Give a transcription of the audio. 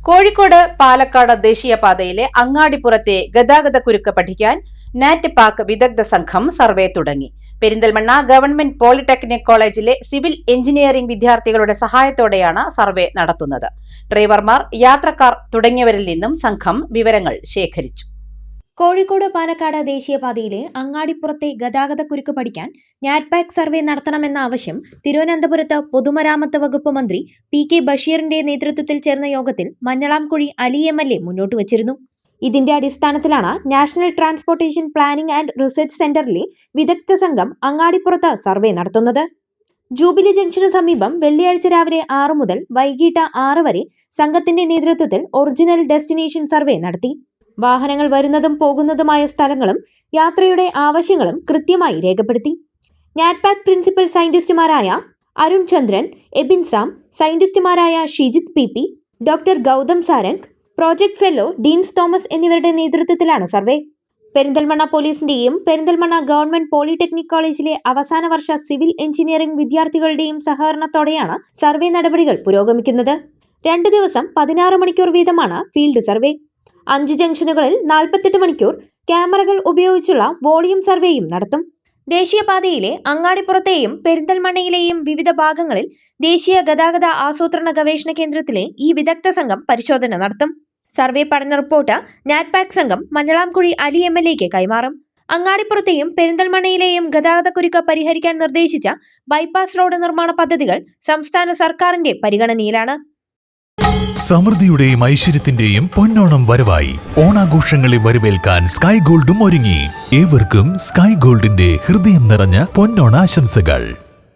കോഴിക്കോട് പാലക്കാട് ദേശീയപാതയിലെ അങ്ങാടിപ്പുറത്തെ ഗതാഗതക്കുരുക്ക് പഠിക്കാൻ നാറ്റ് പാക് വിദഗ്ധ സംഘം സർവേ തുടങ്ങി. പെരിന്തൽമണ്ണ ഗവൺമെന്റ് പോളിടെക്നിക് കോളേജിലെ സിവിൽ എഞ്ചിനീയറിംഗ് വിദ്യാർത്ഥികളുടെ സഹായത്തോടെയാണ് സർവേ നടത്തുന്നത്. ഡ്രൈവർമാർ, യാത്രക്കാർ തുടങ്ങിയവരിൽ നിന്നും സംഘം വിവരങ്ങൾ ശേഖരിച്ചു. കോഴിക്കോട് പാലക്കാട് ദേശീയപാതയിലെ അങ്ങാടിപ്പുറത്തെ ഗതാഗതക്കുരുക്ക് പഠിക്കാൻ നാറ്റ് പാക് സർവേ നടത്തണമെന്ന ആവശ്യം തിരുവനന്തപുരത്ത് പൊതുമരാമത്ത് വകുപ്പ് മന്ത്രി PK ബഷീറിന്റെ നേതൃത്വത്തിൽ ചേർന്ന യോഗത്തിൽ മഞ്ഞളാംകുഴി അലി MLA മുന്നോട്ട് വച്ചിരുന്നു. ഇതിന്റെ അടിസ്ഥാനത്തിലാണ് national transportation planning and research സെന്ററിലെ വിദഗ്ധ സംഘം അങ്ങാടിപ്പുറത്ത് സർവേ നടത്തുന്നത്. ജൂബിലി ജംഗ്ഷന് സമീപം വെള്ളിയാഴ്ച രാവിലെ 6 മുതൽ വൈകിട്ട് 6 വരെ സംഘത്തിന്റെ നേതൃത്വത്തിൽ ഒറിജിനൽ ഡെസ്റ്റിനേഷൻ സർവേ നടത്തി. വാഹനങ്ങൾ വരുന്നതും പോകുന്നതുമായ സ്ഥലങ്ങളും യാത്രയുടെ ആവശ്യങ്ങളും കൃത്യമായി രേഖപ്പെടുത്തി. നാറ്റ് പാക് പ്രിൻസിപ്പൽ സയന്റിസ്റ്റുമാരായ അരുൺ ചന്ദ്രൻ, എബിൻ സാം, സയന്റിസ്റ്റുമാരായ Shijith PP, doctor Gautham Sarang, project fellow Deens Thomas എന്നിവരുടെ നേതൃത്വത്തിലാണ് സർവേ. പെരിന്തൽമണ്ണ പോലീസിന്റെയും പെരിന്തൽമണ്ണ ഗവൺമെന്റ് പോളിടെക്നിക് കോളേജിലെ അവസാന വർഷ സിവിൽ എഞ്ചിനീയറിംഗ് വിദ്യാർത്ഥികളുടെയും സഹകരണത്തോടെയാണ് സർവേ നടപടികൾ പുരോഗമിക്കുന്നത്. 2 ദിവസം 16 മണിക്കൂർ വീതമാണ് ഫീൽഡ് സർവേ. 5 ജംഗ്ഷനുകളിൽ 48 മണിക്കൂർ ക്യാമറകൾ ഉപയോഗിച്ചുള്ള വോളിയം സർവേയും നടത്തും. ദേശീയപാതയിലെ അങ്ങാടിപ്പുറത്തെയും പെരിന്തൽമണ്ണയിലെയും വിവിധ ഭാഗങ്ങളിൽ ദേശീയ ഗതാഗത ആസൂത്രണ ഗവേഷണ കേന്ദ്രത്തിലെ ഈ വിദഗ്ധ സംഘം പരിശോധന നടത്തും. സർവേ പഠന റിപ്പോർട്ട് നാറ്റ് പാക് സംഘം മഞ്ഞളാംകുഴി അലി MLAക്ക് കൈമാറും. അങ്ങാടിപ്പുറത്തെയും പെരിന്തൽമണ്ണയിലെയും ഗതാഗതക്കുരുക്ക് പരിഹരിക്കാൻ നിർദ്ദേശിച്ച ബൈപ്പാസ് റോഡ് നിർമ്മാണ പദ്ധതികൾ സംസ്ഥാന സർക്കാരിന്റെ പരിഗണനയിലാണ്. സമൃദ്ധിയുടെയും ഐശ്വര്യത്തിന്റെയും പൊന്നോണം വരവായി. ഓണാഘോഷങ്ങളെ വരവേൽക്കാൻ സ്കൈ ഗോൾഡും ഒരുങ്ങി. ഏവർക്കും സ്കൈ ഗോൾഡിന്റെ ഹൃദയം നിറഞ്ഞ പൊന്നോണാശംസകൾ.